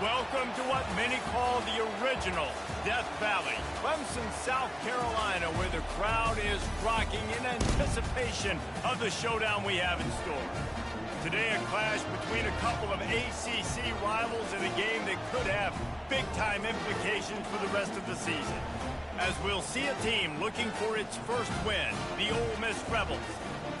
Welcome to what many call the original Death Valley, Clemson, South Carolina, where the crowd is rocking in anticipation of the showdown we have in store. Today, a clash between a couple of ACC rivals in a game that could have big-time implications for the rest of the season. As we'll see a team looking for its first win, the Ole Miss Rebels,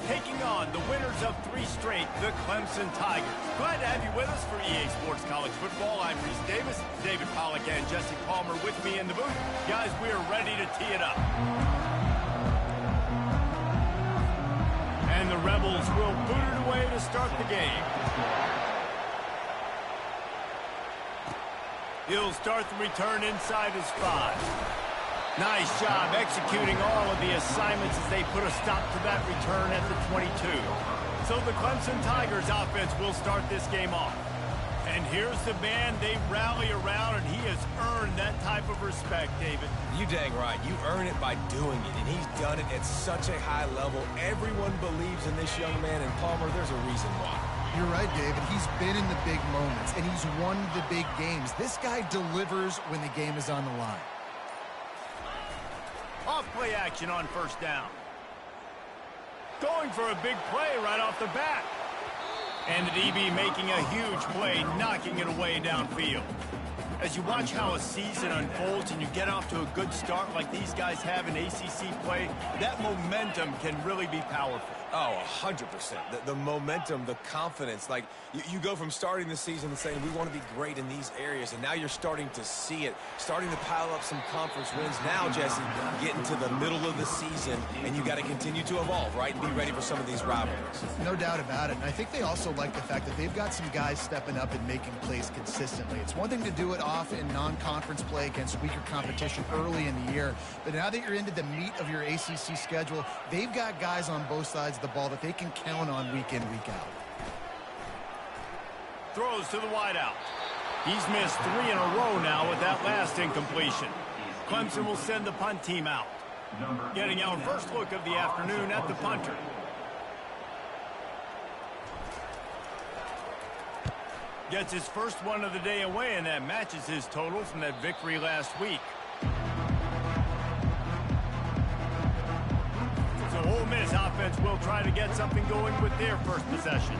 taking on the winners of 3 straight, the Clemson Tigers. Glad to have you with us for EA Sports College Football. I'm Reese Davis, David Pollack and Jesse Palmer with me in the booth. Guys, we are ready to tee it up. And the Rebels will boot it away to start the game. He'll start the return inside his 5. Nice job executing all of the assignments as they put a stop to that return at the 22. So the Clemson Tigers offense will start this game off. And here's the man they rally around, and he has earned that type of respect, David. You dang right. You earn it by doing it, and he's done it at such a high level. Everyone believes in this young man, and Palmer, there's a reason why. You're right, David. He's been in the big moments, and he's won the big games. This guy delivers when the game is on the line. Off play action on first down. Going for a big play right off the bat. And the DB making a huge play, knocking it away downfield. As you watch how a season unfolds and you get off to a good start like these guys have in ACC play, that momentum can really be powerful. Oh, 100%. The momentum, the confidence. Like, you go from starting the season and saying, we want to be great in these areas, and now you're starting to see it, starting to pile up some conference wins. Now, Jesse, getting to the middle of the season, and you got to continue to evolve, right, and be ready for some of these rivalries. No doubt about it. And I think they also like the fact that they've got some guys stepping up and making plays consistently. It's one thing to do it off in non-conference play against weaker competition early in the year, but now that you're into the meat of your ACC schedule, they've got guys on both sides of the ball that they can count on week in, week out. Throws to the wideout. He's missed 3 in a row now with that last incompletion. Clemson will send the punt team out. Getting our first look of the afternoon at the punter. Gets his first one of the day away, and that matches his total from that victory last week. So Ole Miss offense will try to get something going with their first possession.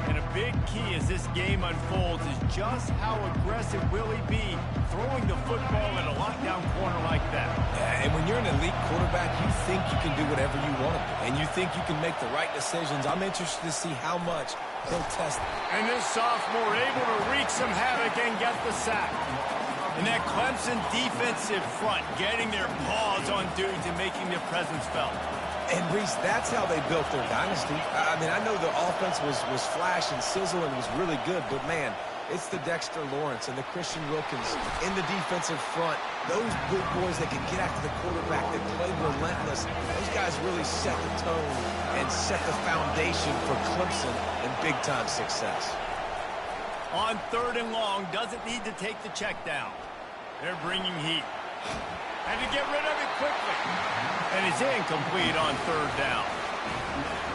And a big key as this game unfolds is just how aggressive will he be throwing the football at a lockdown corner like that. Yeah, and when you're an elite quarterback, you think you can do whatever you want to do, and you think you can make the right decisions. I'm interested to see how much he'll test. And this sophomore able to wreak some havoc and get the sack. And that Clemson defensive front getting their paws on dudes and making their presence felt. And, Reese, that's how they built their dynasty. I mean, I know the offense was flash and sizzle and was really good, but, man, it's the Dexter Lawrence and the Christian Wilkins in the defensive front. Those big boys that can get after the quarterback, that play relentless. Those guys really set the tone and set the foundation for Clemson and big-time success. On 3rd and long, doesn't need to take the check down. They're bringing heat. And to get rid of it quickly. And it's incomplete on 3rd down.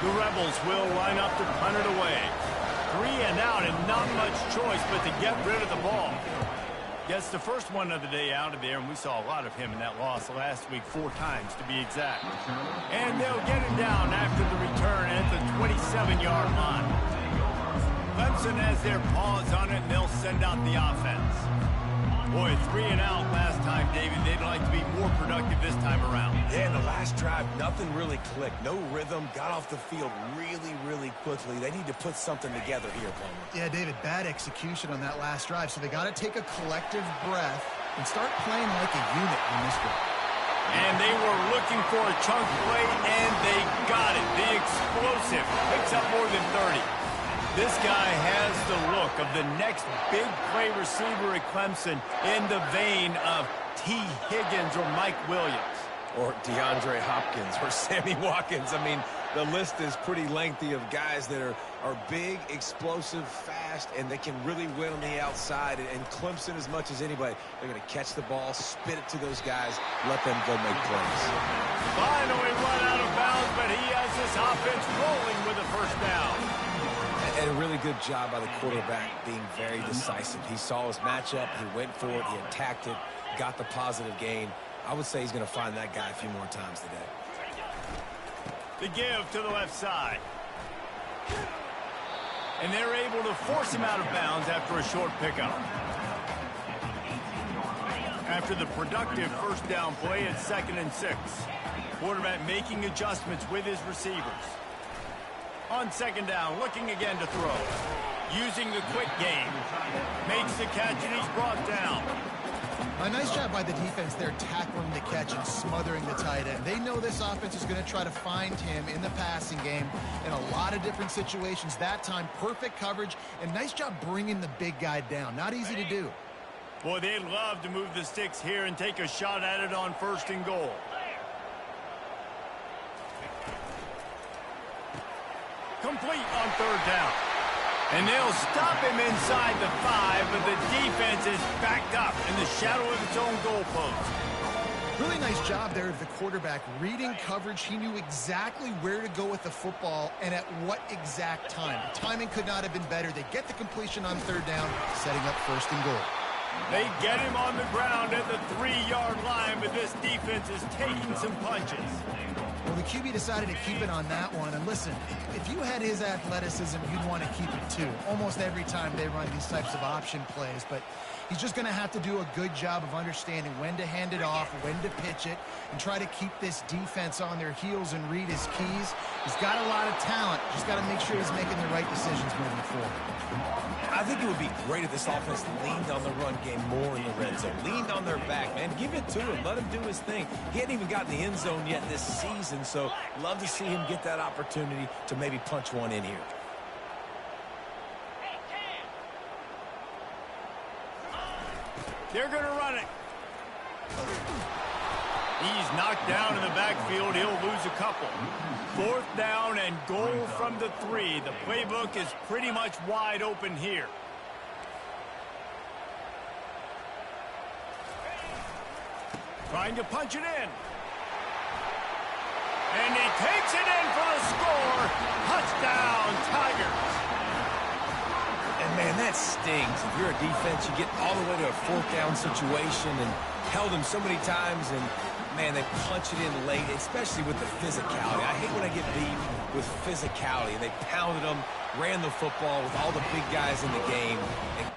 The Rebels will line up to punt it away. 3 and out and not much choice but to get rid of the ball. Gets the first one of the day out of there, and we saw a lot of him in that loss last week, 4 times to be exact. And they'll get him down after the return at the 27-yard line. Clemson has their paws on it, and they'll send out the offense. Boy, 3 and out last time, David. They'd like to be more productive this time around. Yeah, in the last drive, nothing really clicked. No rhythm, got off the field really quickly. They need to put something together here, Palmer. Yeah, David, bad execution on that last drive, so they got to take a collective breath and start playing like a unit on this one. And they were looking for a chunk play, and they got it. The explosive picks up more than 30. This guy has the look of the next big play receiver at Clemson in the vein of T. Higgins or Mike Williams. Or DeAndre Hopkins or Sammy Watkins. I mean, the list is pretty lengthy of guys that are big, explosive, fast, and they can really win on the outside. And Clemson, as much as anybody, they're going to catch the ball, spit it to those guys, let them go make plays. Finally run out of bounds, but he has this offense rolling with a first down. And a really good job by the quarterback being very decisive. He saw his matchup, he went for it, he attacked it, got the positive gain. I would say he's going to find that guy a few more times today. The give to the left side. And they're able to force him out of bounds after a short pickup. After the productive first down play, it's 2nd and 6. Quarterback making adjustments with his receivers. On 2nd down, looking again to throw. Using the quick game. Makes the catch and he's brought down. A nice job by the defense there, tackling the catch and smothering the tight end. They know this offense is going to try to find him in the passing game in a lot of different situations. That time, perfect coverage, and nice job bringing the big guy down. Not easy to do. Boy, they'd love to move the sticks here and take a shot at it on 1st and goal. Complete on 3rd down. And they'll stop him inside the 5, but the defense is backed up in the shadow of its own goalpost. Really nice job there of the quarterback. Reading coverage, he knew exactly where to go with the football and at what exact time. The timing could not have been better. They get the completion on 3rd down, setting up 1st and goal. They get him on the ground at the 3-yard line, but this defense is taking some punches. Well, the QB decided to keep it on that one. And listen, if you had his athleticism, you'd want to keep it too. Almost every time they run these types of option plays. But he's just going to have to do a good job of understanding when to hand it off, when to pitch it, and try to keep this defense on their heels and read his keys. He's got a lot of talent. Just got to make sure he's making the right decisions moving forward. I think it would be great if this offense leaned on the run game more in the red zone. Leaned on their back, man. Give it to him. Let him do his thing. He hadn't even gotten the end zone yet this season, so love to see him get that opportunity to maybe punch one in here. They're going to run it. He's knocked down in the backfield. He'll lose a couple. 4th down and goal from the 3. The playbook is pretty much wide open here. Trying to punch it in. And he takes it in for the score. Touchdown, Tigers. And, man, that stings. If you're a defense, you get all the way to a 4th down situation and held him so many times, and, man, they punch it in late, especially with the physicality. I hate when I get beat with physicality. They pounded them, ran the football with all the big guys in the game. And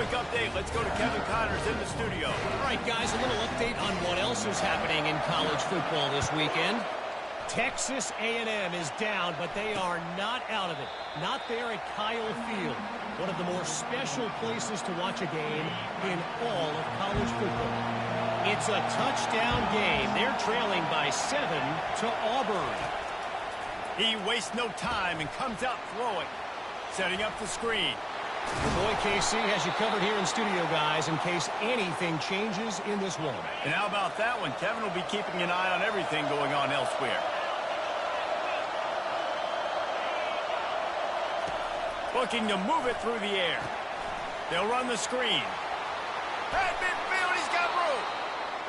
quick update. Let's go to Kevin Connors in the studio. All right, guys, a little update on what else is happening in college football this weekend. Texas A&M is down, but they are not out of it. Not there at Kyle Field, one of the more special places to watch a game in all of college football. It's a touchdown game. They're trailing by 7 to Auburn. He wastes no time and comes out throwing, setting up the screen. Your boy KC has you covered here in studio, guys, in case anything changes in this one. And how about that one? Kevin will be keeping an eye on everything going on elsewhere. Looking to move it through the air. They'll run the screen. At midfield, he's got room.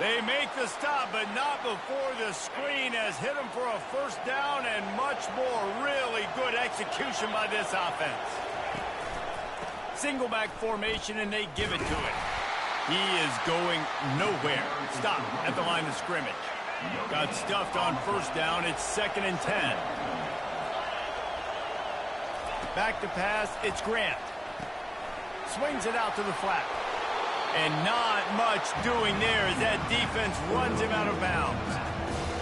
They make the stop, but not before the screen has hit him for a first down and much more. Really good execution by this offense. Single back formation, and they give it to it. He is going nowhere. Stop at the line of scrimmage. Got stuffed on first down. It's 2nd and 10. Back to pass, it's Grant. Swings it out to the flat. And not much doing there as that defense runs him out of bounds.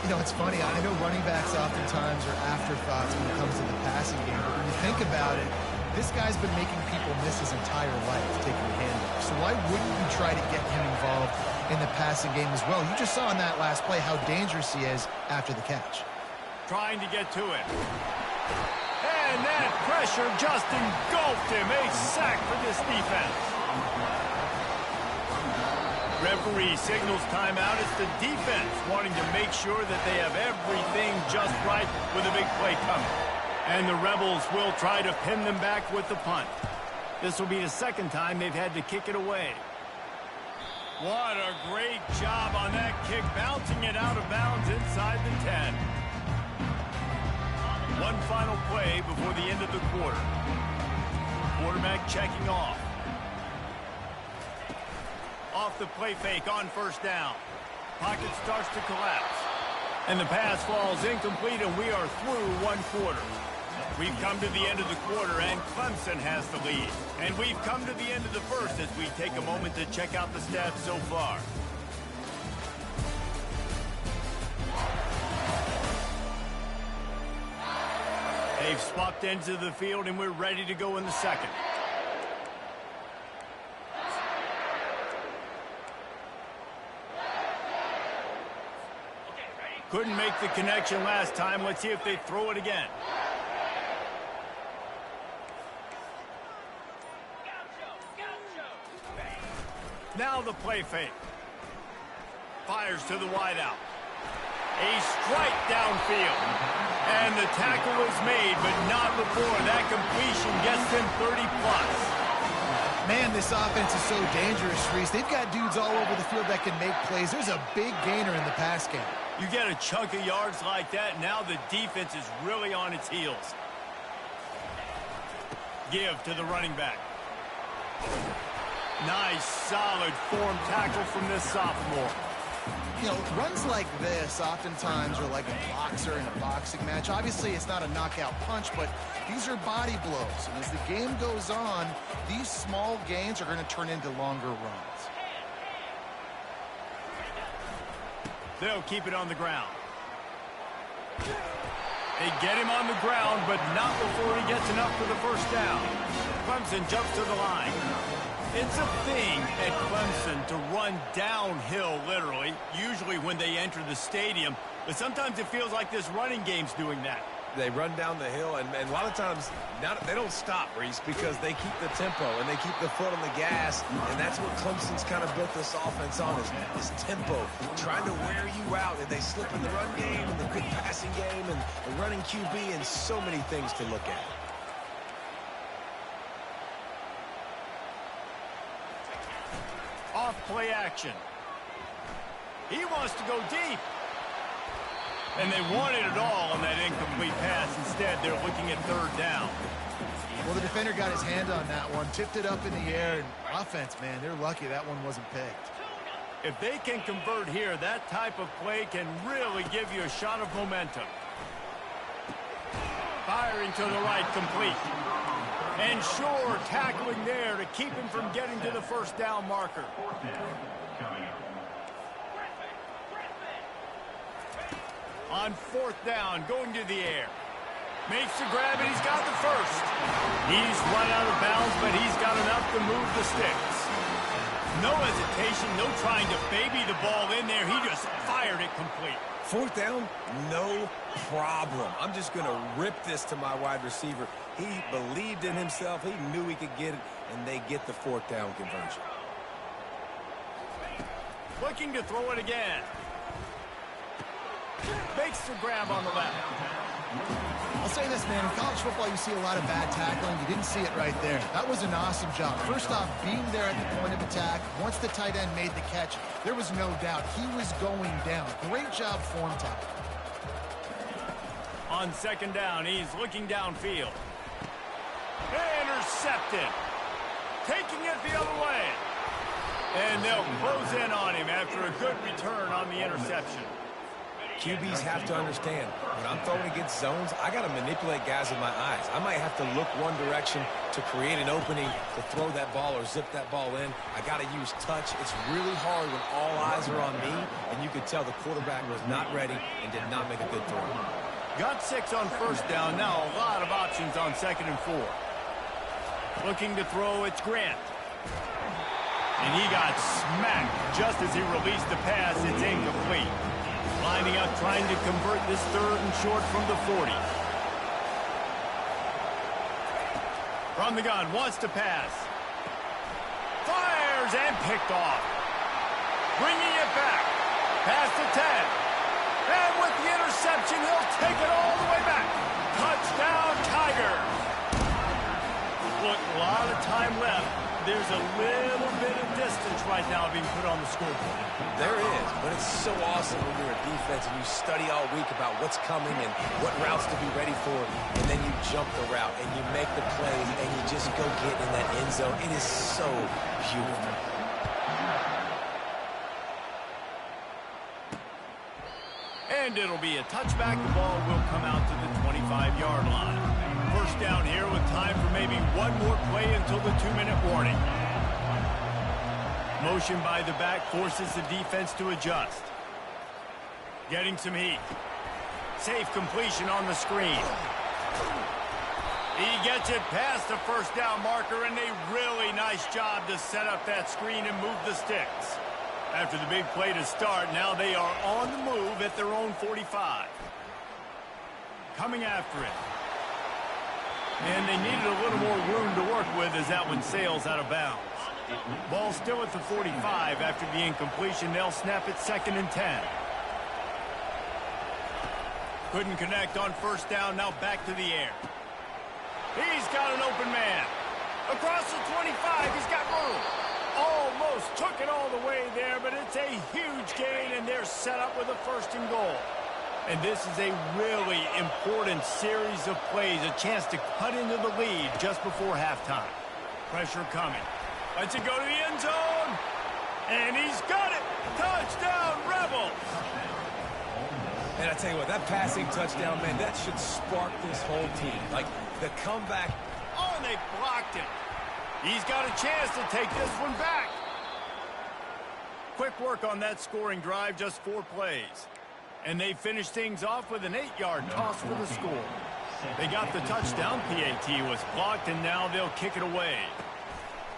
You know, it's funny. I know running backs oftentimes are afterthoughts when it comes to the passing game. But when you think about it, this guy's been making people miss his entire life taking the handoff. So why wouldn't you try to get him involved in the passing game as well? You just saw in that last play how dangerous he is after the catch. Trying to get to it. And that pressure just engulfed him. A sack for this defense. Referee signals timeout. It's the defense wanting to make sure that they have everything just right with a big play coming. And the Rebels will try to pin them back with the punt. This will be the 2nd time they've had to kick it away. What a great job on that kick, bouncing it out of bounds inside the 10. One final play before the end of the quarter. Quarterback checking off. Off the play fake on first down. Pocket starts to collapse. And the pass falls incomplete, and we are through one quarter. We've come to the end of the quarter, and Clemson has the lead. And we've come to the end of the first as we take a moment to check out the stats so far. They've swapped ends of the field, and we're ready to go in the second. Couldn't make the connection last time. Let's see if they throw it again. Now the play fake. Fires to the wideout. A strike downfield. And the tackle was made, but not before. That completion gets him 30-plus. Man, this offense is so dangerous, Reese. They've got dudes all over the field that can make plays. There's a big gainer in the pass game. You get a chunk of yards like that, now the defense is really on its heels. Give to the running back. Nice, solid form tackle from this sophomore. You know, runs like this oftentimes are like a boxer in a boxing match. Obviously, it's not a knockout punch, but these are body blows. And as the game goes on, these small gains are going to turn into longer runs. They'll keep it on the ground. They get him on the ground, but not before he gets enough for the first down. Clemson jumps to the line. It's a thing at Clemson to run downhill, literally, usually when they enter the stadium. But sometimes it feels like this running game's doing that. They run down the hill, and a lot of times they don't stop, Reese, because they keep the tempo and they keep the foot on the gas, and that's what Clemson's kind of built this offense on, is tempo, trying to wear you out, and they slip in the run game and the good passing game and the running QB and so many things to look at. Off play action. He wants to go deep. And they wanted it all on that incomplete pass. Instead, they're looking at third down. Well, the defender got his hand on that one, tipped it up in the air, and offense, man, they're lucky that one wasn't picked. If they can convert here, that type of play can really give you a shot of momentum. Firing to the right, complete. And sure, tackling there to keep him from getting to the first down marker. On fourth down, going to the air. Makes the grab, and he's got the first. He's run out of bounds, but he's got enough to move the sticks. No hesitation, no trying to baby the ball in there. He just fired it complete. Fourth down, no problem. I'm just going to rip this to my wide receiver. He believed in himself. He knew he could get it, and they get the fourth down conversion. Looking to throw it again. Makes the grab on the left. I'll say this, man. In college football, you see a lot of bad tackling. You didn't see it right there. That was an awesome job. First off, being there at the point of attack. Once the tight end made the catch, there was no doubt he was going down. Great job form time. On second down, he's looking downfield. Intercepted. Taking it the other way. And they'll close in on him after a good return on the interception. QBs have to understand, when I'm throwing against zones, I got to manipulate guys with my eyes. I might have to look one direction to create an opening to throw that ball or zip that ball in. I got to use touch. It's really hard when all eyes are on me, and you could tell the quarterback was not ready and did not make a good throw. Got 6 on first down. Now a lot of options on second and 4. Looking to throw, it's Grant. And he got smacked just as he released the pass. It's incomplete. Lining up, trying to convert this third and short from the 40. From the gun, wants to pass. Fires and picked off. Bringing it back. Past the 10. And with the interception, he'll take it all the way back. Touchdown, Tigers. Look, a lot of time left. There's a little bit of distance right now being put on the scoreboard. There is, but it's so awesome when you're a defense and you study all week about what's coming and what routes to be ready for, and then you jump the route and you make the plays and you just go get in that end zone. It is so beautiful. And it'll be a touchback. The ball will come out to the 25-yard line. First down here with time for maybe one more play until the 2-minute warning. Motion by the back forces the defense to adjust. Getting some heat. Safe completion on the screen. He gets it past the first down marker, and a really nice job to set up that screen and move the sticks. After the big play to start, now they are on the move at their own 45. Coming after it. And they needed a little more room to work with as that one sails out of bounds. Ball still at the 45 after the incompletion. They'll snap it second and 10. Couldn't connect on first down. Now back to the air. He's got an open man. Across the 25, he's got room. Almost took it all the way there, but it's a huge gain, and they're set up with a first and goal. And this is a really important series of plays, a chance to cut into the lead just before halftime. Pressure coming. Lets it go to the end zone. And he's got it. Touchdown, Rebels. And I tell you what, that passing touchdown, man, that should spark this whole team. Like, the comeback. Oh, and they blocked it. He's got a chance to take this one back. Quick work on that scoring drive, just 4 plays. And they finished things off with an 8-yard toss for the score. They got the touchdown. PAT was blocked, and now they'll kick it away.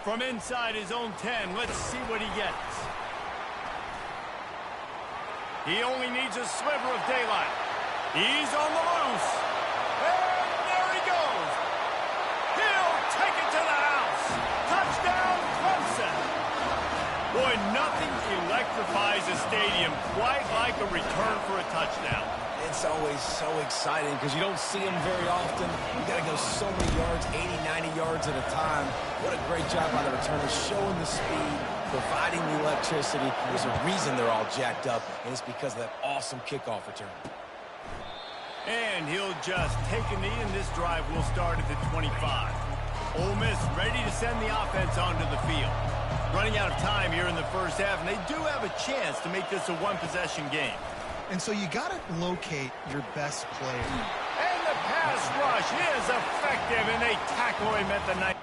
From inside his own 10, let's see what he gets. He only needs a sliver of daylight. He's on the loose. And there he goes. He'll take it to the house. Touchdown, Clemson. Boy, nothing electrifies a stadium quite like a return for a touchdown. It's always so exciting because you don't see them very often. You got to go so many yards, 80, 90 yards at a time. What a great job by the returners, showing the speed, providing the electricity. There's a reason they're all jacked up, and it's because of that awesome kickoff return. And he'll just take a knee, and this drive will start at the 25. Ole Miss ready to send the offense onto the field. Running out of time here in the first half, and they do have a chance to make this a one-possession game. And so you got to locate your best player. And the pass Pass rush is effective, and they tackle him at the 9.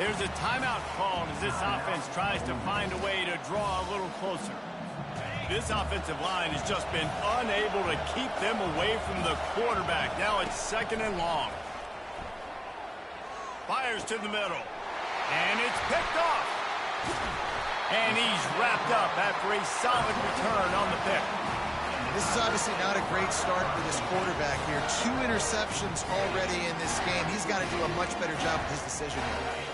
There's a timeout called as this offense tries to find a way to draw a little closer. This offensive line has just been unable to keep them away from the quarterback. Now it's 2nd and long. Fires to the middle. And it's picked off. And he's wrapped up after a solid return on the pick. This is obviously not a great start for this quarterback here. 2 interceptions already in this game. He's got to do a much better job with his decision here.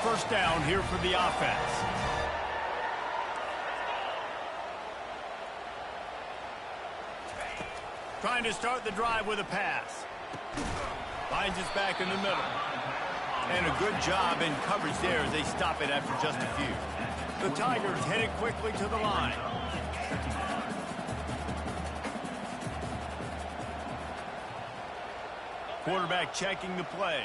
1st down here for the offense. Trying to start the drive with a pass. Finds his back in the middle. And a good job in coverage there as they stop it after just a few. The Tigers headed quickly to the line. Quarterback checking the play.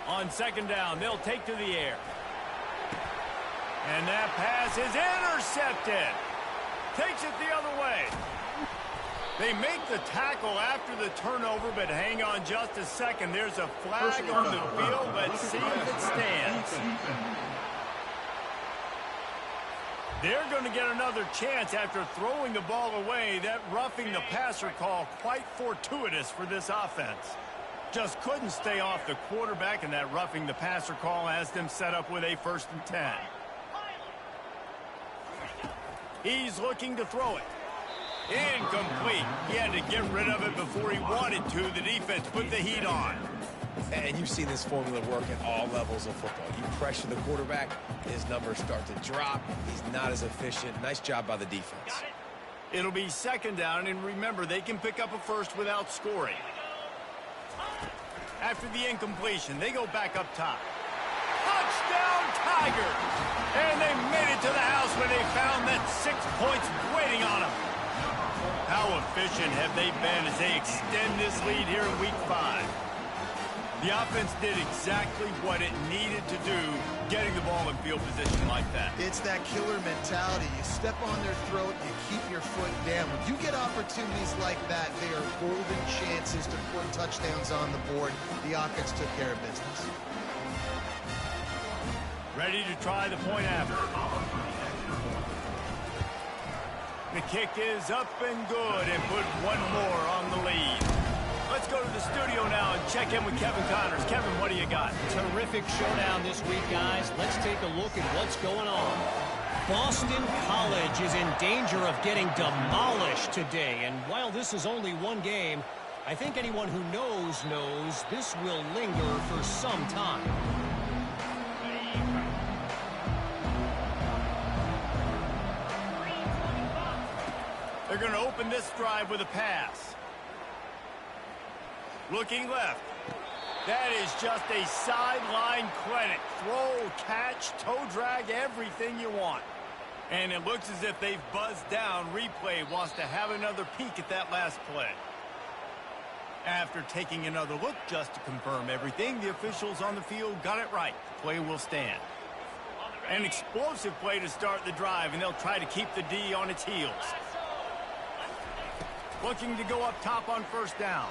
On 2nd down, they'll take to the air. And that pass is intercepted. Takes it the other way. They make the tackle after the turnover, but hang on just a second. There's a flag on the field. Let's see if it stands. They're going to get another chance after throwing the ball away. That roughing the passer call quite fortuitous for this offense. Just couldn't stay off the quarterback, and that roughing the passer call has them set up with a 1st and 10. He's looking to throw it. Incomplete. He had to get rid of it before he wanted to. The defense put the heat on. And you've seen this formula work at all levels of football. You pressure the quarterback, his numbers start to drop. He's not as efficient. Nice job by the defense. It'll be 2nd down, and remember, they can pick up a first without scoring. After the incompletion, they go back up top. Touchdown, Tigers! And they made it to the house when they found that 6 points waiting on them. How efficient have they been as they extend this lead here in Week 5? The offense did exactly what it needed to do, getting the ball in field position like that. It's that killer mentality. You step on their throat, you keep your foot down. When you get opportunities like that, they are golden chances to put touchdowns on the board. The offense took care of business. Ready to try the point after. The kick is up and good and put one more on the lead. Let's go to the studio now and check in with Kevin Connors. Kevin, what do you got? Terrific showdown this week, guys. Let's take a look at what's going on. Boston College is in danger of getting demolished today. And while this is only one game, I think anyone who knows this will linger for some time. They're going to open this drive with a pass. Looking left. That is just a sideline clinic. Throw, catch, toe drag, everything you want. And it looks as if they've buzzed down. Replay wants to have another peek at that last play. After taking another look just to confirm everything, the officials on the field got it right. The play will stand. An explosive play to start the drive, and they'll try to keep the D on its heels. Looking to go up top on 1st down.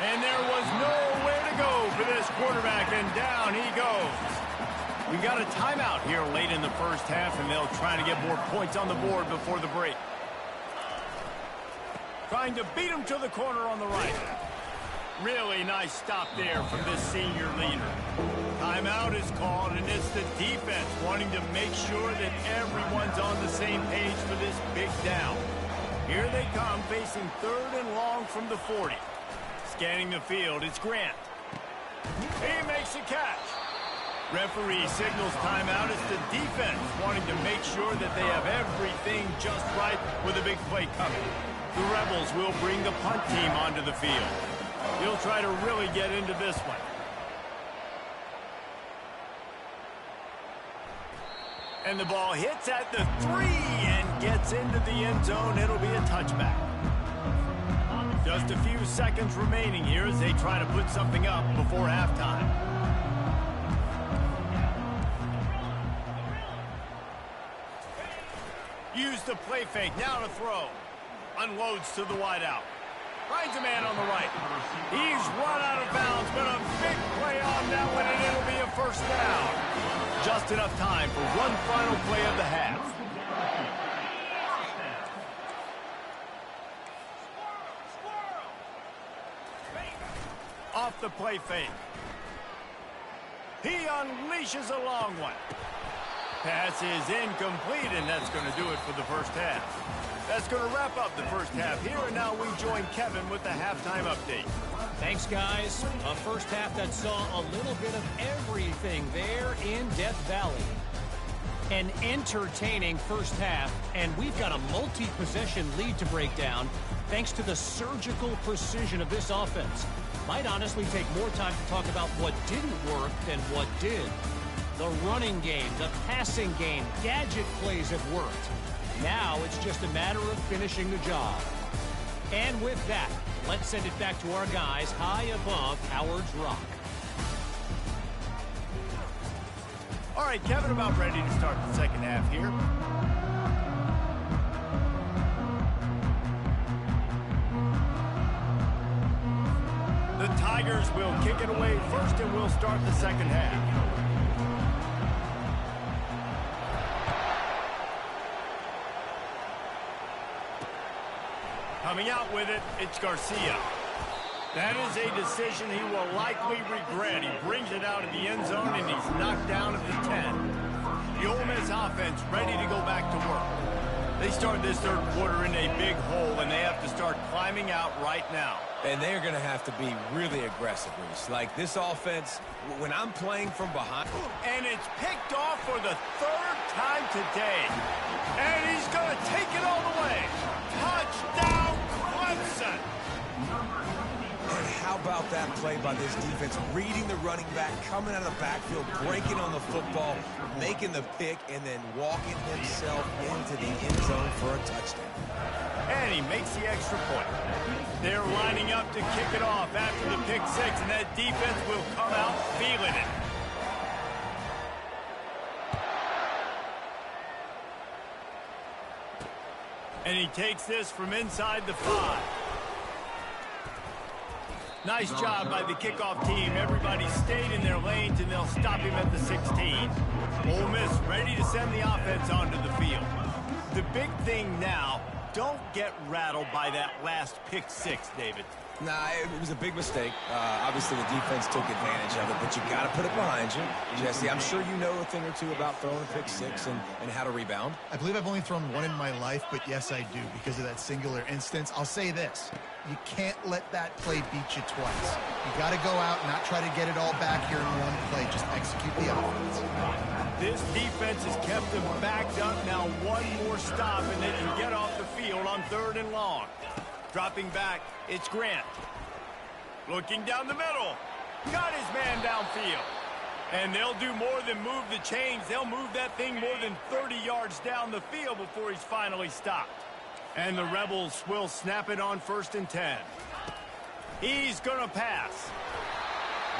And there was nowhere to go for this quarterback, and down he goes. We got a timeout here late in the 1st half, and they'll try to get more points on the board before the break. Trying to beat him to the corner on the right. Really nice stop there from this senior leader. Timeout is called, and it's the defense wanting to make sure that everyone's on the same page for this big down. Here they come, facing 3rd and long from the 40. Scanning the field, it's Grant. He makes a catch. Referee signals timeout. It's the defense wanting to make sure that they have everything just right with a big play coming. The Rebels will bring the punt team onto the field. He'll try to really get into this one. And the ball hits at the 3 and gets into the end zone. It'll be a touchback. Just a few seconds remaining here as they try to put something up before halftime. Use the play fake. Now to throw. Unloads to the wideout. Finds a man on the right. He's run out of bounds, but a big play on that one, and it'll be a first down. Just enough time for one final play of the half. Off the play fake. He unleashes a long one. Pass is incomplete, and that's going to do it for the first half. That's going to wrap up the first half here, and now we join Kevin with the halftime update. Thanks, guys. A first half that saw a little bit of everything there in Death Valley. An entertaining first half, and we've got a multi-possession lead to break down thanks to the surgical precision of this offense. Might honestly take more time to talk about what didn't work than what did. The running game, the passing game, gadget plays have worked. Now it's just a matter of finishing the job. And with that, let's send it back to our guys high above Howard's Rock. All right, Kevin, about ready to start the second half here. The Tigers will kick it away first, and we'll start the second half. Coming out with it, it's Garcia. That is a decision he will likely regret. He brings it out of the end zone, and he's knocked down at the 10. The Ole Miss offense ready to go back to work. They start this third quarter in a big hole, and they have to start climbing out right now. And they're going to have to be really aggressive, Reese. Like, this offense, when I'm playing from behind. And it's picked off for the third time today. And he's going to take it all the way. Touchdown, Clemson. And how about that play by this defense? Reading the running back, coming out of the backfield, breaking on the football, making the pick, and then walking himself into the end zone for a touchdown. And he makes the extra point. They're lining up to kick it off after the pick six, and that defense will come out feeling it. And he takes this from inside the 5. Nice job by the kickoff team. Everybody stayed in their lanes, and they'll stop him at the 16. Ole Miss ready to send the offense onto the field. The big thing now, don't get rattled by that last pick six, David. Nah, it was a big mistake. Obviously, the defense took advantage of it, but you got to put it behind you. Jesse, I'm sure you know a thing or two about throwing a pick six and how to rebound. I believe I've only thrown one in my life, but yes, I do because of that singular instance. I'll say this. You can't let that play beat you twice. You got to go out and not try to get it all back here in one play. Just execute the offense. This defense has kept them backed up. Now one more stop, and they can get off the field on 3rd and long. Dropping back, it's Grant. Looking down the middle. Got his man downfield. And they'll do more than move the chains. They'll move that thing more than 30 yards down the field before he's finally stopped. And the Rebels will snap it on 1st and 10. He's going to pass.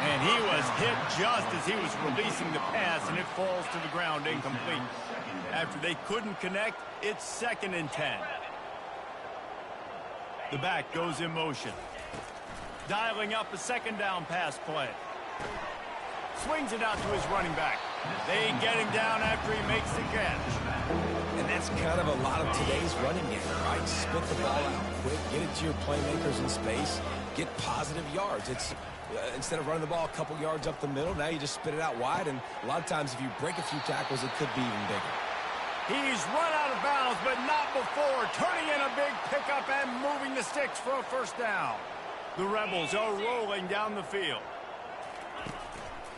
And he was hit just as he was releasing the pass, and it falls to the ground incomplete. After they couldn't connect, it's 2nd and 10. The back goes in motion. Dialing up a 2nd down pass play. Swings it out to his running back. They get him down after he makes the catch. And that's kind of a lot of today's running game, right? Spit the ball out quick, get it to your playmakers in space, get positive yards. It's instead of running the ball a couple yards up the middle, now you just spit it out wide, and a lot of times if you break a few tackles, it could be even bigger. He's run out of bounds, but not before. Turning in a big pickup and moving the sticks for a 1st down. The Rebels are rolling down the field.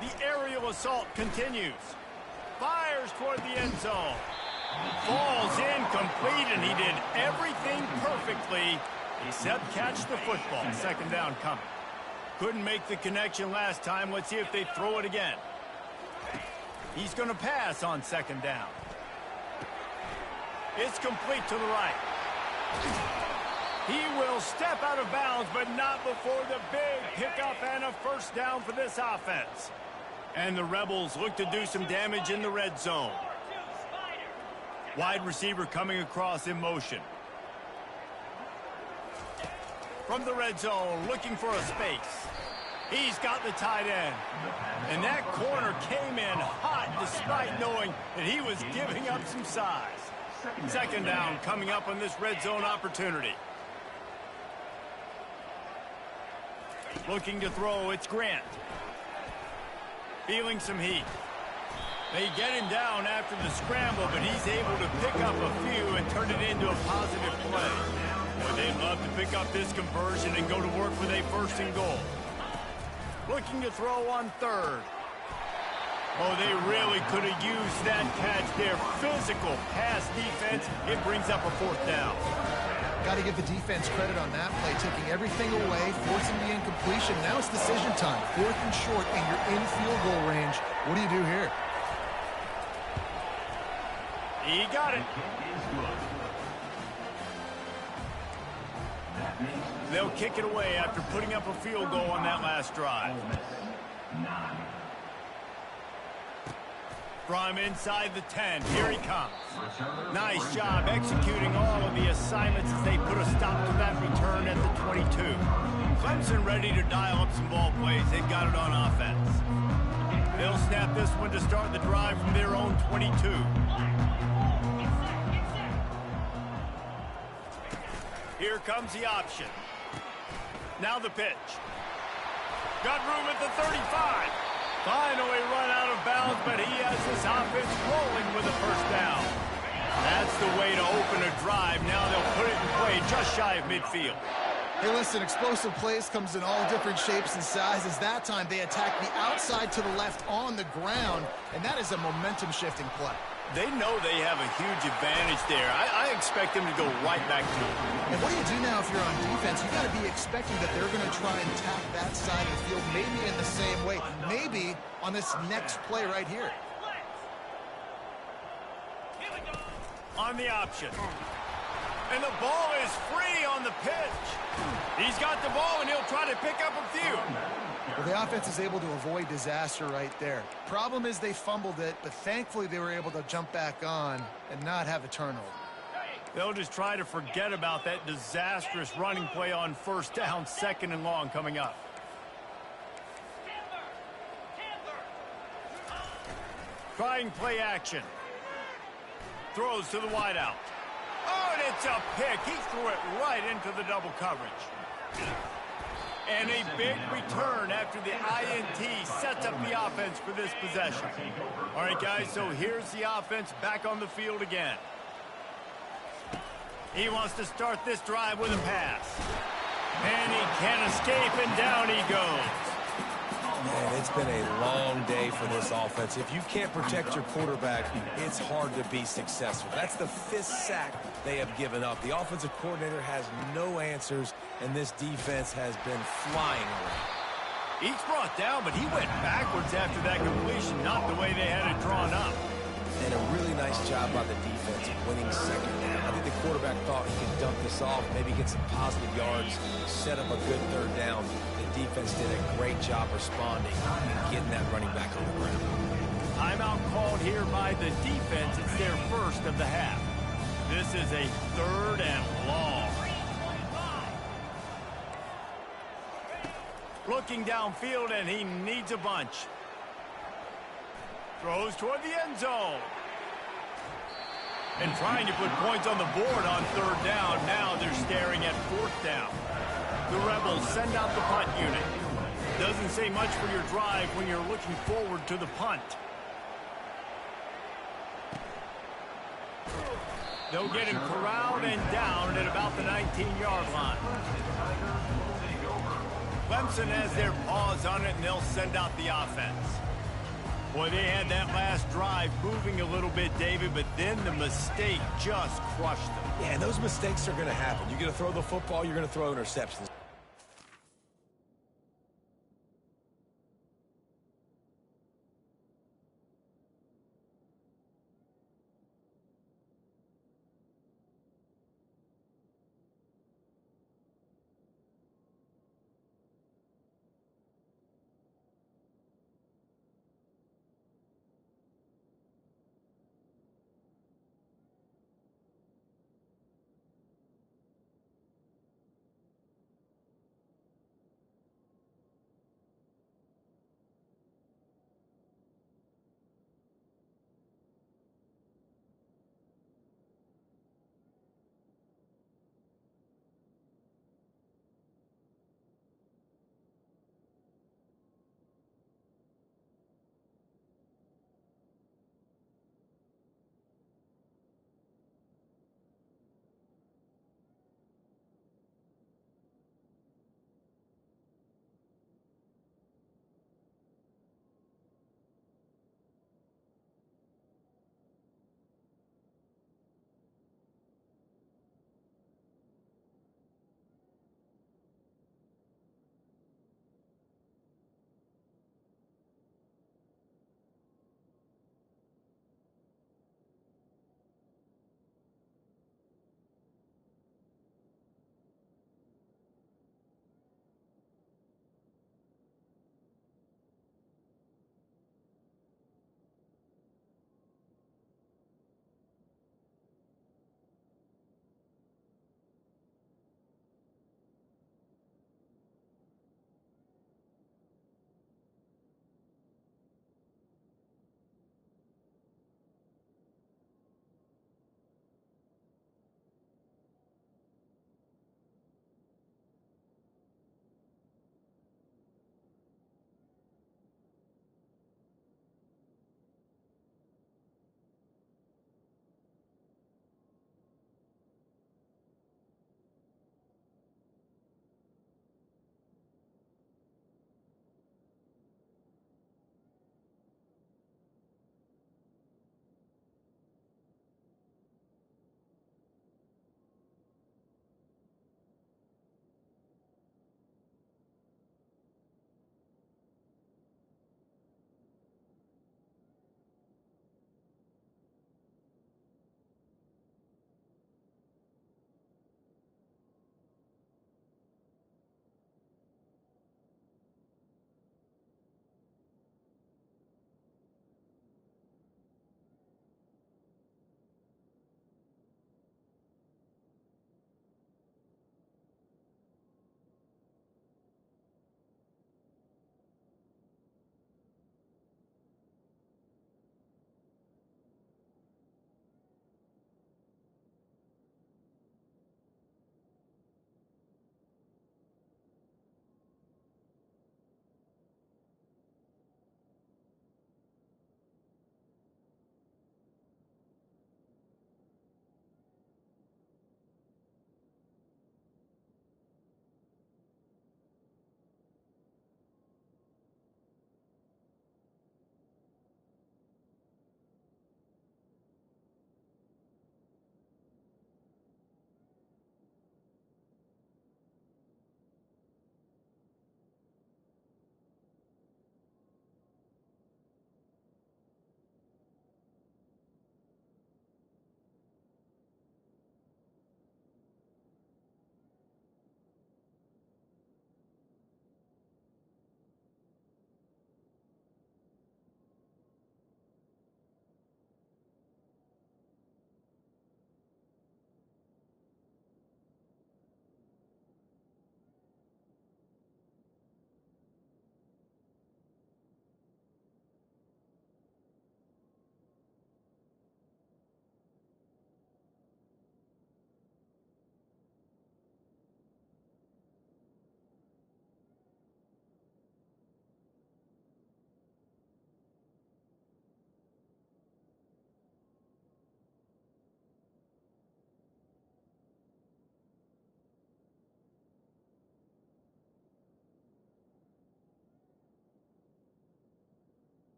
The aerial assault continues. Fires toward the end zone. Falls incomplete, and he did everything perfectly except catch the football. 2nd down coming. Couldn't make the connection last time. Let's see if they throw it again. He's going to pass on 2nd down. It's complete to the right. He will step out of bounds, but not before the big pickup and a 1st down for this offense. And the Rebels look to do some damage in the red zone. Wide receiver coming across in motion. From the red zone, looking for a space. He's got the tight end. And that corner came in hot despite knowing that he was giving up some size. Second down coming up on this red zone opportunity. Looking to throw, it's Grant. Feeling some heat. They get him down after the scramble, but he's able to pick up a few and turn it into a positive play. Boy, they'd love to pick up this conversion and go to work with a 1st and goal. Looking to throw on 3rd. Oh, they really could have used that catch there. Physical pass defense. It brings up a 4th down. Got to give the defense credit on that play, taking everything away, forcing the incompletion. Now it's decision time. 4th and short, and you're in field goal range. What do you do here? He got it. They'll kick it away after putting up a field goal on that last drive. From inside the 10, here he comes. Nice job executing all of the assignments as they put a stop to that return at the 22. Clemson ready to dial up some ball plays. They've got it on offense. They'll snap this one to start the drive from their own 22. Here comes the option. Now the pitch. Got room at the 35. Finally run out of bounds, but he has this offense rolling with a 1st down. That's the way to open a drive. Now they'll put it in play just shy of midfield. Hey, listen, explosive plays comes in all different shapes and sizes. That time they attack the outside to the left on the ground, and that is a momentum-shifting play. They know they have a huge advantage there. I expect them to go right back to it. And what do you do now if you're on defense? You got to be expecting that they're going to try and tap that side of the field, maybe in the same way, maybe on this next play right here. On the option. And the ball is free on the pitch. He's got the ball, and he'll try to pick up a few. Well, the offense is able to avoid disaster right there. Problem is they fumbled it, but thankfully they were able to jump back on and not have a turnover. They'll just try to forget about that disastrous running play on 1st down, 2nd and long coming up. Trying play action. Throws to the wideout. Oh, and it's a pick. He threw it right into the double coverage. And a big return after the INT sets up the offense for this possession. All right, guys, so here's the offense back on the field again. He wants to start this drive with a pass. And he can't escape, and down he goes. Man, it's been a long day for this offense. If you can't protect your quarterback, it's hard to be successful. That's the 5th sack they have given up. The offensive coordinator has no answers, and this defense has been flying around. Each brought down, but he went backwards after that completion, not the way they had it drawn up. And a really nice job by the defense winning 2nd down. I think the quarterback thought he could dump this off, maybe get some positive yards, set up a good 3rd down. The defense did a great job responding and getting that running back on the ground. Timeout called here by the defense. It's their 1st of the half. This is a 3rd and long. Looking downfield, and he needs a bunch. Throws toward the end zone. And trying to put points on the board on 3rd down. Now they're staring at 4th down. The Rebels send out the punt unit. Doesn't say much for your drive when you're looking forward to the punt. They'll get him corralled and down at about the 19-yard line. Clemson has their paws on it, and they'll send out the offense. Boy, they had that last drive moving a little bit, David, but then the mistake just crushed them. Yeah, and those mistakes are going to happen. You're going to throw the football, you're going to throw interceptions.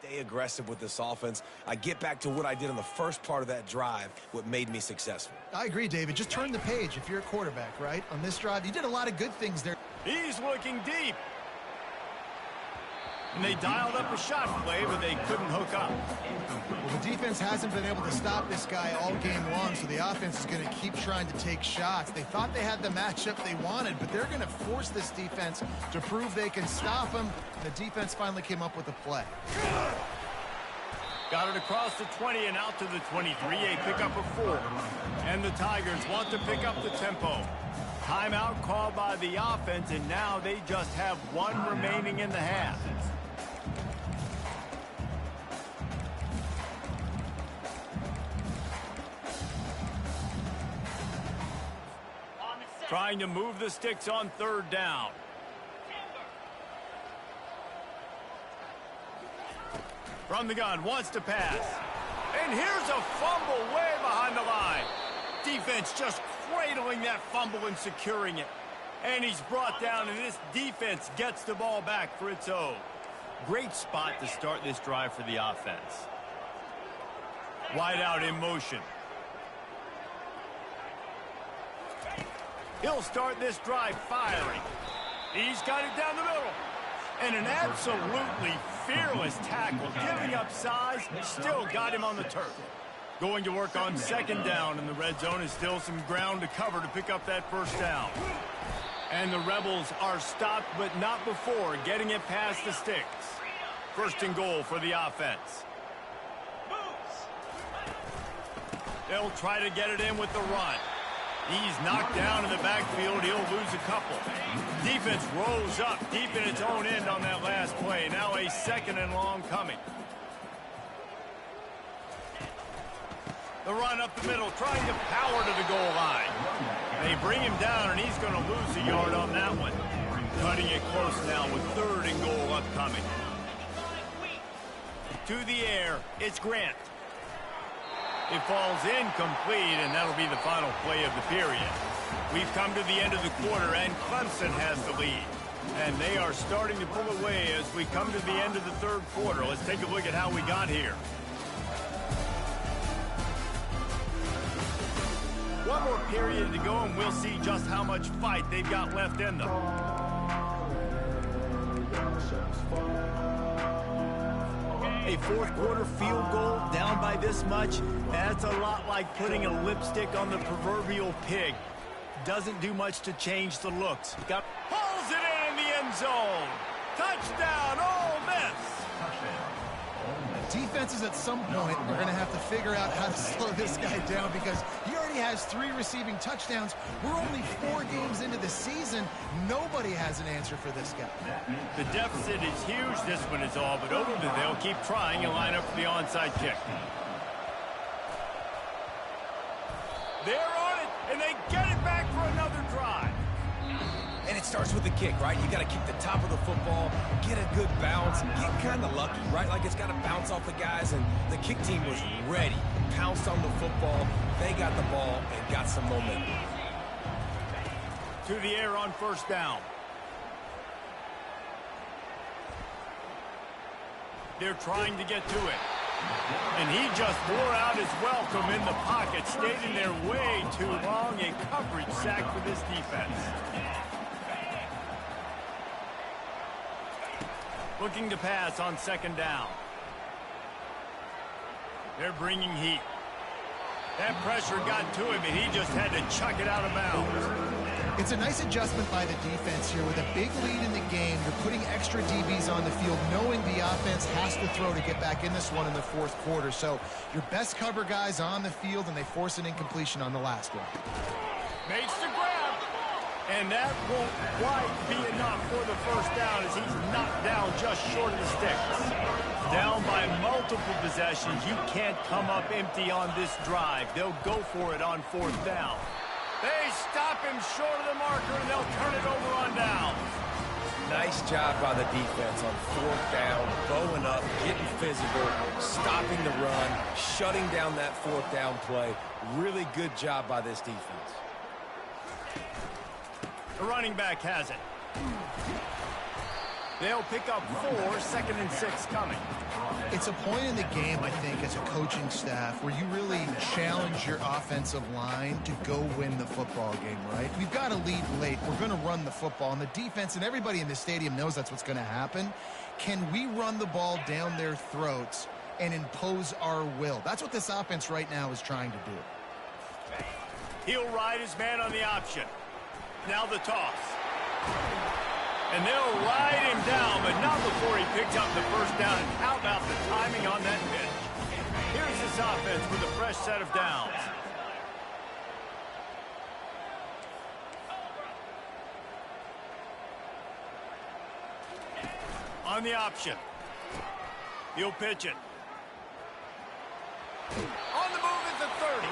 stay aggressive with this offense. I get back to what I did on the first part of that drive, what made me successful. I agree, David. Just turn the page if you're a quarterback, right? On this drive, you did a lot of good things there. He's looking deep. And they dialed up a shot play, but they couldn't hook up. Well, the defense hasn't been able to stop this guy all game long, so the offense is going to keep trying to take shots. They thought they had the matchup they wanted, but they're going to force this defense to prove they can stop him. The defense finally came up with a play. Got it across the 20 and out to the 23, a pickup of 4. And the Tigers want to pick up the tempo. Timeout called by the offense, and now they just have 1 remaining in the half. Trying to move the sticks on 3rd down. From the gun, wants to pass. And here's a fumble way behind the line. Defense just cradling that fumble and securing it. And he's brought down, and this defense gets the ball back for its own. Great spot to start this drive for the offense. Wide out in motion. He'll start this drive firing. He's got it down the middle. And an absolutely fearless tackle, giving up size, still got him on the turf. Going to work on 2nd down, and the red zone is still some ground to cover to pick up that 1st down. And the Rebels are stopped, but not before getting it past the sticks. 1st and goal for the offense. They'll try to get it in with the run. He's knocked down in the backfield. He'll lose a couple. Defense rolls up deep in its own end on that last play. Now a 2nd and long coming. The run up the middle, trying to power to the goal line. They bring him down, and he's going to lose a yard on that one. Cutting it close now with 3rd and goal upcoming. To the air, it's Grant. It falls incomplete, and that'll be the final play of the period. We've come to the end of the quarter, and Clemson has the lead. And they are starting to pull away as we come to the end of the 3rd quarter. Let's take a look at how we got here. One more period to go, and we'll see just how much fight they've got left in them. A 4th quarter field goal down by this much, that's a lot like putting a lipstick on the proverbial pig. Doesn't do much to change the looks. Pulls it in the end zone. Touchdown, Ole Miss. Defenses at some point are going to have to figure out how to slow this guy down because he already has 3 receiving touchdowns. We're only 4 games into the season. Nobody has an answer for this guy. The deficit is huge. This one is all but over, but they'll keep trying and line up for the onside kick. They're on it, and they get it back for another drive. And it starts with the kick, right? You got to kick the top of the football, get a good bounce, get kind of lucky, right? Like it's got to bounce off the guys, and the kick team was ready. Pounced on the football. They got the ball and got some momentum. To the air on 1st down. They're trying to get to it. And he just wore out his welcome in the pocket, stayed in there way too long. A coverage sack for this defense. Looking to pass on 2nd down. They're bringing heat. That pressure got to him, and he just had to chuck it out of bounds. It's a nice adjustment by the defense here. With a big lead in the game, you're putting extra DBs on the field, knowing the offense has to throw to get back in this one in the 4th quarter. So your best cover guys on the field, and they force an incompletion on the last one. Makes the grab. And that won't quite be enough for the 1st down as he's knocked down just short of the sticks. Down by multiple possessions. You can't come up empty on this drive. They'll go for it on 4th down. They stop him short of the marker, and they'll turn it over on down. Nice job by the defense on 4th down, bowing up, getting physical, stopping the run, shutting down that 4th down play. Really good job by this defense. The running back has it. They'll pick up 4, 2nd and 6 coming. It's a point in the game, I think, as a coaching staff where you really challenge your offensive line to go win the football game, right? We've got to lead late. We're going to run the football. And the defense and everybody in the stadium knows that's what's going to happen. Can we run the ball down their throats and impose our will? That's what this offense right now is trying to do. He'll ride his man on the option. Now the toss. And they'll ride him down, but not before he picks up the first down. And how about the timing on that pitch? Here's this offense with a fresh set of downs. On the option. He'll pitch it. On the move at the 30.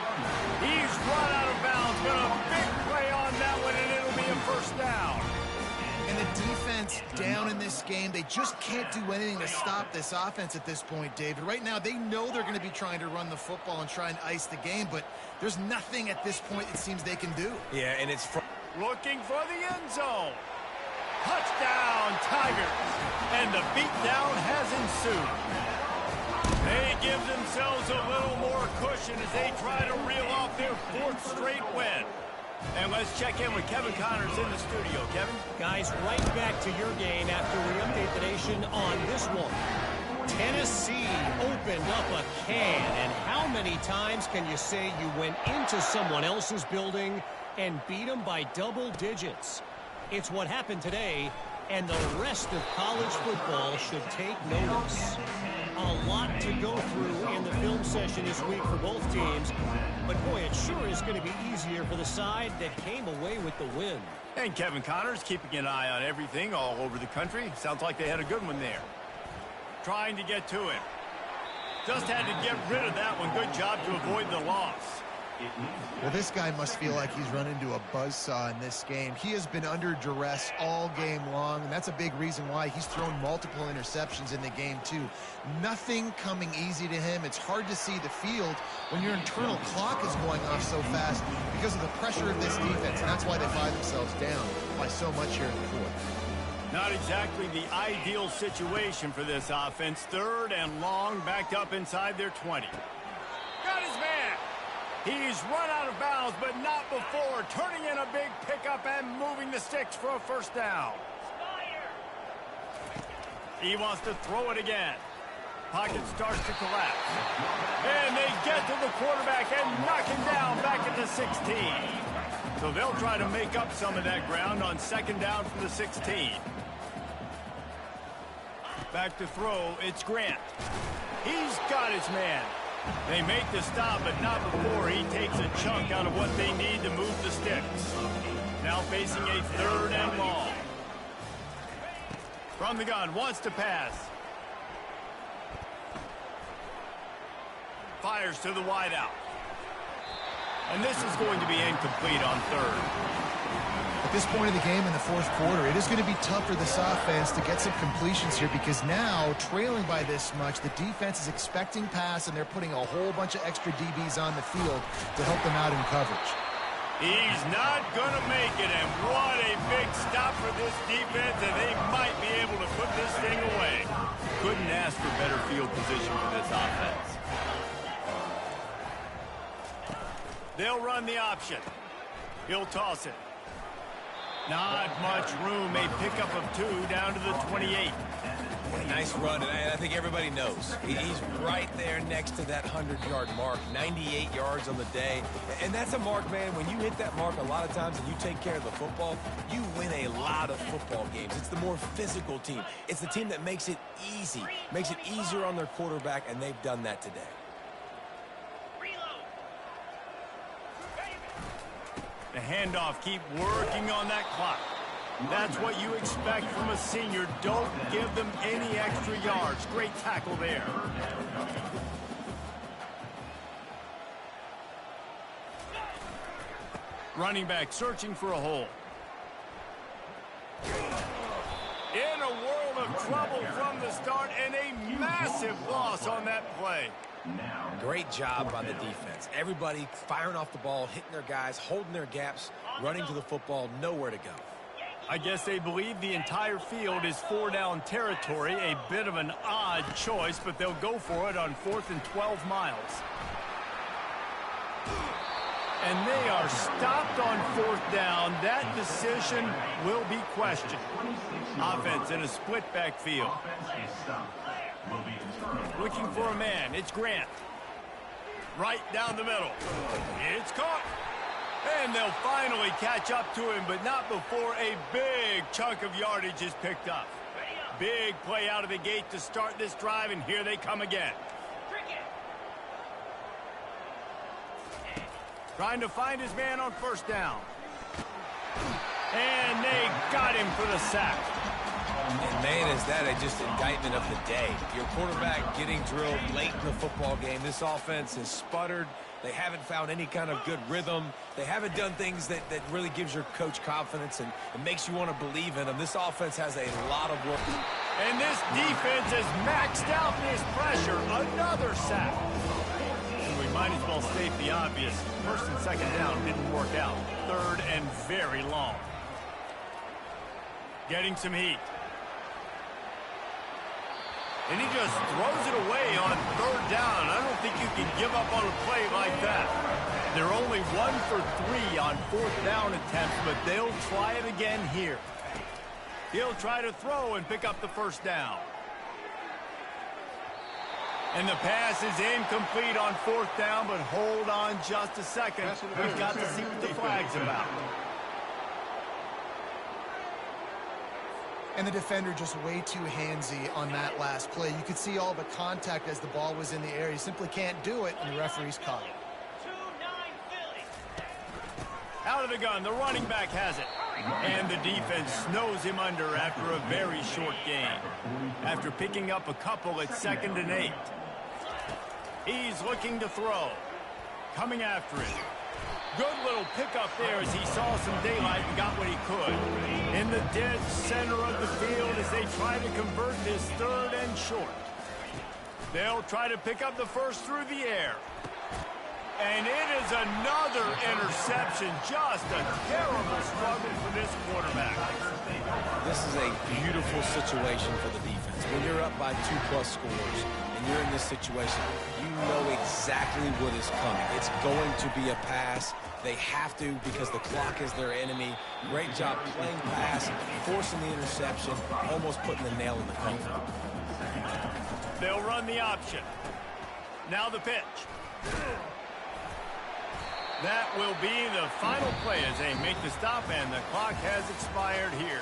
He's run out of bounds, but a big play on that one, and it'll be a first down. And the defense down in this game, they just can't do anything to stop this offense at this point, David. Right now, they know they're going to be trying to run the football and try and ice the game, but there's nothing at this point it seems they can do. Yeah, and it's looking for the end zone. Touchdown, Tigers. And the beatdown has ensued. They give themselves a little more cushion as they try to reel off their fourth straight win. And let's check in with Kevin Connors in the studio. Kevin? Guys, right back to your game after we update the nation on this one. Tennessee opened up a can, and how many times can you say you went into someone else's building and beat them by double digits? It's what happened today, and the rest of college football should take notice. A lot to go through in the film session this week for both teams, but boy, it sure is going to be easier for the side that came away with the win. And Kevin Connors keeping an eye on everything all over the country. Sounds like they had a good one there. Trying to get to him. Just had to get rid of that one. Good job to avoid the loss. Well, this guy must feel like he's run into a buzzsaw in this game. He has been under duress all game long, and that's a big reason why he's thrown multiple interceptions in the game, too. Nothing coming easy to him. It's hard to see the field when your internal clock is going off so fast because of the pressure of this defense, and that's why they find themselves down by so much here in the fourth. Not exactly the ideal situation for this offense. Third and long, backed up inside their 20. Got his man. He's run out of bounds, but not before turning in a big pickup and moving the sticks for a first down. He wants to throw it again. Pocket starts to collapse. And they get to the quarterback and knock him down back at the 16. So they'll try to make up some of that ground on second down from the 16. Back to throw, it's Grant. He's got his man. They make the stop, but not before he takes a chunk out of what they need to move the sticks. Now facing a third and long. From the gun, wants to pass. Fires to the wideout. And this is going to be incomplete on third. At this point of the game in the fourth quarter, it is going to be tough for this offense to get some completions here because now, trailing by this much, the defense is expecting pass, and they're putting a whole bunch of extra DBs on the field to help them out in coverage. He's not going to make it, and what a big stop for this defense, and they might be able to put this thing away. Couldn't ask for better field position for this offense. They'll run the option. He'll toss it. Not much room. A pickup of 2 down to the 28. Nice run, and I think everybody knows. He's right there next to that 100-yard mark, 98 yards on the day. And that's a mark, man. When you hit that mark a lot of times and you take care of the football, you win a lot of football games. It's the more physical team. It's the team that makes it easy, makes it easier on their quarterback, and they've done that today. The handoff, keep working on that clock. That's what you expect from a senior. Don't give them any extra yards. Great tackle there. Running back searching for a hole. In a world of trouble from the start, and a massive loss on that play. Great job by the defense. Everybody firing off the ball, hitting their guys, holding their gaps, running to the football, nowhere to go. I guess they believe the entire field is 4-down territory. A bit of an odd choice, but they'll go for it on 4th and 12 miles. And they are stopped on 4th down. That decision will be questioned. Offense in a split backfield. Looking for a man. It's Grant. Right down the middle. It's caught. And they'll finally catch up to him, but not before a big chunk of yardage is picked up. Big play out of the gate to start this drive, and here they come again. Trying to find his man on 1st down. And they got him for the sack. And man, is that just indictment of the day. Your quarterback getting drilled late in the football game. This offense has sputtered. They haven't found any kind of good rhythm. They haven't done things that really gives your coach confidence and it makes you want to believe in them. This offense has a lot of work. And this defense has maxed out this pressure. Another sack. And we might as well state the obvious. 1st and 2nd down didn't work out. 3rd and very long. Getting some heat. And he just throws it away on 3rd down. I don't think you can give up on a play like that. They're only 1 for 3 on 4th down attempts, but they'll try it again here. He'll try to throw and pick up the 1st down. And the pass is incomplete on 4th down, but hold on just a second. We've got to see what the flag's about. And the defender just way too handsy on that last play. You could see all the contact as the ball was in the air. He simply can't do it, and the referee's caught it. Out of the gun, the running back has it. And the defense snows him under after a very short gain. After picking up a couple at 2nd and 8. He's looking to throw. Coming after it. Good little pickup there as he saw some daylight and got what he could. In the dead center of the field as they try to convert this 3rd and short. They'll try to pick up the 1st through the air. And it is another interception. Just a terrible struggle for this quarterback. This is a beautiful situation for the defense. When you're up by 2+ scores and you're in this situation, you know exactly what is coming. It's going to be a pass. They have to because the clock is their enemy. Great job playing pass, forcing the interception, almost putting the nail in the coffin. They'll run the option. Now the pitch. That will be the final play as they make the stop, and the clock has expired here.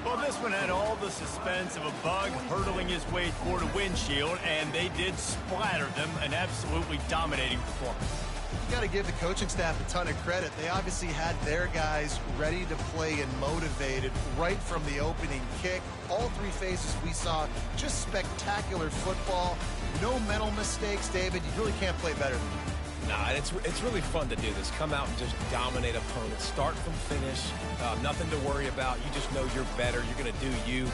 Well, this one had all the suspense of a bug hurtling his way toward a windshield, and they did splatter them. An absolutely dominating performance. You got to give the coaching staff a ton of credit. They obviously had their guys ready to play and motivated right from the opening kick. All 3 phases we saw, just spectacular football. No mental mistakes, David. You really can't play better than that. Nah, it's really fun to do this. Come out and just dominate opponents. Start from finish. Nothing to worry about. You just know you're better. You're going to do you.